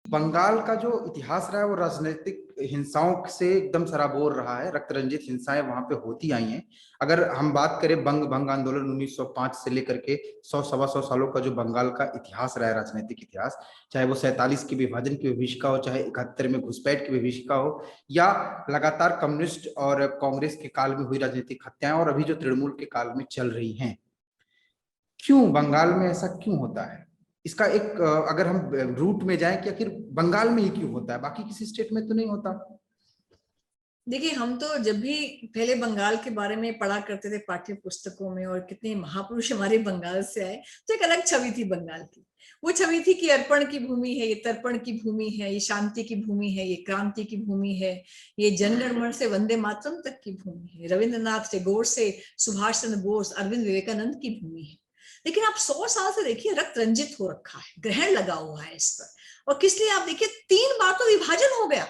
बंगाल का जो इतिहास रहा है वो राजनीतिक हिंसाओं से एकदम सराबोर रहा है। रक्त रंजित हिंसाएं वहां पे होती आई हैं। अगर हम बात करें भंग आंदोलन 1905 से लेकर के 100 सवा 100 सालों का जो बंगाल का इतिहास रहा है, राजनीतिक इतिहास, चाहे वो 47 की विभाजन की विभीषिका हो, चाहे 71 में घुसपैठ की विभीषिका हो, या लगातार कम्युनिस्ट और कांग्रेस के काल में हुई राजनीतिक हत्याएं, और अभी जो तृणमूल के काल में चल रही हैं, क्यों बंगाल में ऐसा क्यों होता है? इसका एक अगर हम रूट में जाएं कि आखिर बंगाल में ही क्यों होता है, बाकी किसी स्टेट में तो नहीं होता। देखिए, हम तो जब भी पहले बंगाल के बारे में पढ़ा करते थे पाठ्य पुस्तकों में, और कितने महापुरुष हमारे बंगाल से आए, तो एक अलग छवि थी बंगाल की। वो छवि थी कि अर्पण की भूमि है, ये तर्पण की भूमि है, ये शांति की भूमि है, ये क्रांति की भूमि है, ये जनगण मन से वंदे मातरम तक की भूमि है, रविंद्रनाथ टैगोर से सुभाष चंद्र बोस, अरविंद विवेकानंद की भूमि है। लेकिन आप 100 साल से देखिए, रक्त रंजित हो रखा है, ग्रहण लगा हुआ है इस पर। और किस लिए? आप देखिए, 3 बार तो विभाजन हो गया।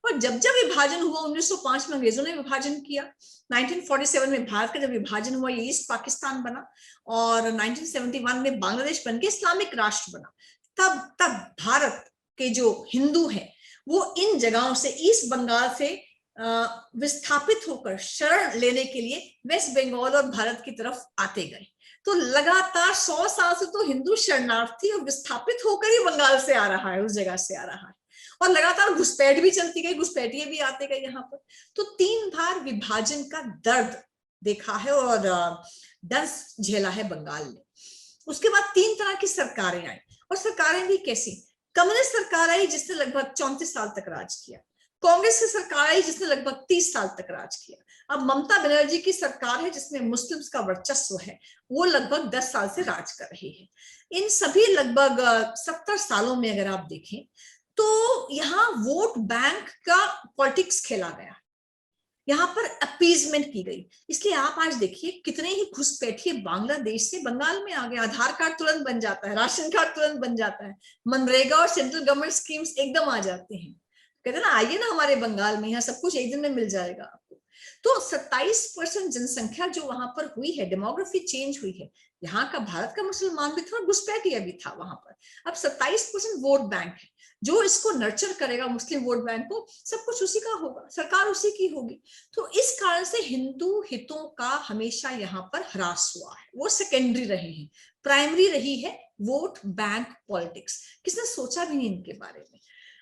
और जब जब विभाजन हुआ, 1905 में अंग्रेजों ने विभाजन किया, 1947 में भारत का जब विभाजन हुआ, ये ईस्ट पाकिस्तान बना, और 1971 में बांग्लादेश बन के इस्लामिक राष्ट्र बना। तब तब भारत के जो हिंदू हैं वो इन जगहों से, ईस्ट बंगाल से विस्थापित होकर शरण लेने के लिए वेस्ट बंगाल और भारत की तरफ आते गए। तो लगातार 100 साल से तो हिंदू शरणार्थी और विस्थापित होकर ही बंगाल से आ रहा है, उस जगह से आ रहा है। और लगातार घुसपैठ भी चलती गई, घुसपैठिए भी आते गए यहाँ पर। तो 3 बार विभाजन का दर्द देखा है और दर्द झेला है बंगाल ने। उसके बाद 3 तरह की सरकारें आई, और सरकारें भी कैसी? कम्युनिस्ट सरकार आई जिसने लगभग 34 साल तक राज किया। कांग्रेस की सरकार आई जिसने लगभग 30 साल तक राज किया। अब ममता बनर्जी की सरकार है जिसमें मुस्लिम्स का वर्चस्व है, वो लगभग 10 साल से राज कर रही है। इन सभी लगभग 70 सालों में अगर आप देखें तो यहाँ वोट बैंक का पॉलिटिक्स खेला गया, यहाँ पर अपीजमेंट की गई। इसलिए आप आज देखिए, कितने ही घुसपैठिए बांग्लादेश से बंगाल में आ गए। आधार कार्ड तुरंत बन जाता है, राशन कार्ड तुरंत बन जाता है, मनरेगा और सेंट्रल गवर्नमेंट स्कीम्स एकदम आ जाते हैं। कहते ना, आइए ना हमारे बंगाल में, यहाँ सब कुछ एक दिन में मिल जाएगा आपको। तो 27% जनसंख्या जो वहां पर हुई है, डेमोग्राफी चेंज हुई है। यहाँ का भारत का मुसलमान भी था, घुसपैठिया भी था वहां पर। अब 27% वोट बैंक है। जो इसको नर्चर करेगा मुस्लिम वोट बैंक को, सब कुछ उसी का होगा, सरकार उसी की होगी। तो इस कारण से हिंदू हितों का हमेशा यहाँ पर ह्रास हुआ है, वो सेकेंडरी रहे हैं। प्राइमरी रही है वोट बैंक पॉलिटिक्स। किसने सोचा भी नहीं इनके बारे में।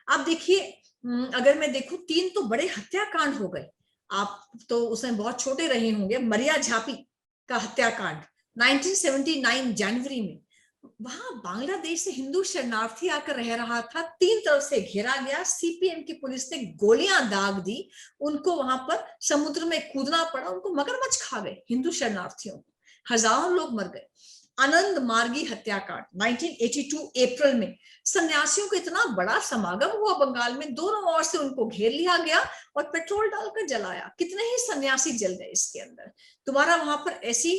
आप देखिए, अगर मैं देखूं, 3 तो बड़े हत्याकांड हो गए। आप तो उसमें बहुत छोटे रहे होंगे, मरिया झापी का हत्याकांड 1979 जनवरी में। वहां बांग्लादेश से हिंदू शरणार्थी आकर रह रहा था, 3 तरफ से घेरा गया, सीपीएम की पुलिस ने गोलियां दाग दी, उनको वहां पर समुद्र में कूदना पड़ा, उनको मगरमच्छ खा गए हिंदू शरणार्थियों को, हजारों लोग मर गए। आनंद मार्गी हत्याकांड 1982 अप्रैल में, सन्यासियों का इतना बड़ा समागम हुआ बंगाल में, दोनों ओर से उनको घेर लिया गया और पेट्रोल डालकर जलाया। कितने ही सन्यासी जल गए इसके अंदर। तुम्हारा वहां पर ऐसी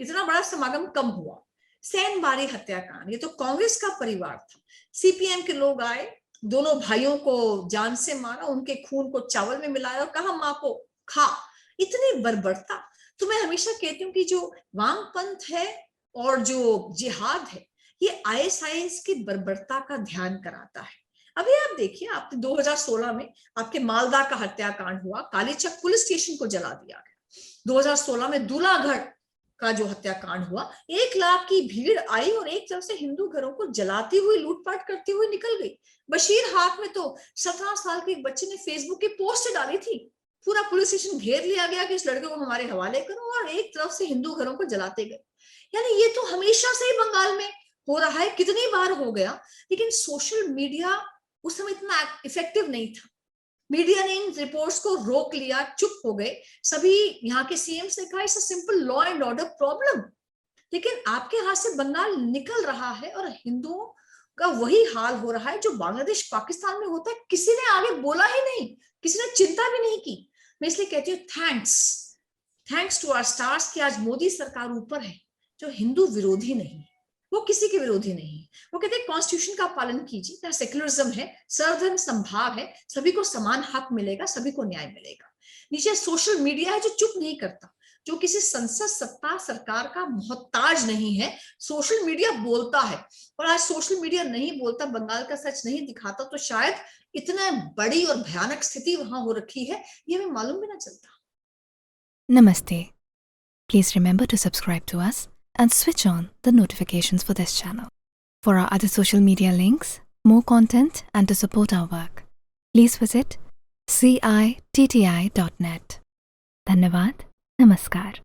इतना बड़ा समागम कम हुआ। सैनबारी हत्याकांड, ये तो कांग्रेस का परिवार था, सीपीएम के लोग आए, दोनों भाइयों को जान से मारा, उनके खून को चावल में मिलाया और कहा मां को खा। इतनी बर्बरता। तो मैं हमेशा कहती हूँ कि जो वामपंथ है और जो जिहाद है, ये आईएसआईएस की बर्बरता का ध्यान कराता है। अभी आप देखिए, आपके 2016 में आपके मालदा का हत्याकांड हुआ, कालीचक पुलिस स्टेशन को जला दिया गया। 2016 में दूलागढ़ का जो हत्याकांड हुआ, 1 लाख की भीड़ आई और एक तरफ से हिंदू घरों को जलाती हुई, लूटपाट करती हुई निकल गई। बशीर हाट में तो 17 साल के एक बच्चे ने फेसबुक की पोस्ट डाली थी, पूरा पुलिस स्टेशन घेर लिया गया कि इस लड़के को हमारे हवाले करो, और एक तरफ से हिंदू घरों को जलाते गए। यानी ये तो हमेशा से ही बंगाल में हो रहा है, कितनी बार हो गया। लेकिन सोशल मीडिया उस समय इतना इफेक्टिव नहीं था, मीडिया ने इन रिपोर्ट्स को रोक लिया, चुप हो गए। सभी यहाँ के सीएम्स ने कहा it's a simple law and order problem. लेकिन आपके हाथ से बंगाल निकल रहा है और हिंदुओं का वही हाल हो रहा है जो बांग्लादेश पाकिस्तान में होता है। किसी ने आगे बोला ही नहीं, किसी ने चिंता भी नहीं की। मैं इसलिए कहती हूँ थैंक्स टू आवर स्टार्स कि आज मोदी सरकार ऊपर है, जो हिंदू विरोधी नहीं, वो किसी के विरोधी नहीं। वो कहते हैं कॉन्स्टिट्यूशन का पालन कीजिए, यहाँ सेक्युलरिज्म है, सर्वधर्म संभाव है, सभी को समान हक मिलेगा, सभी को न्याय मिलेगा। नीचे सोशल मीडिया है जो चुप नहीं करता, जो किसी संसद सत्ता सरकार का मोहताज नहीं है। सोशल मीडिया बोलता है, और आज सोशल मीडिया नहीं बोलता, बंगाल का सच नहीं दिखाता, तो शायद इतना बड़ी और भयानक स्थिति वहां हो रखी है ये हमें मालूम भी ना चलता। Namaste. Please remember to subscribe to us and switch on the notifications for this channel. For our other social media links, more content, and to support our work, please visit citti.net. Dhanyavad. Namaskar.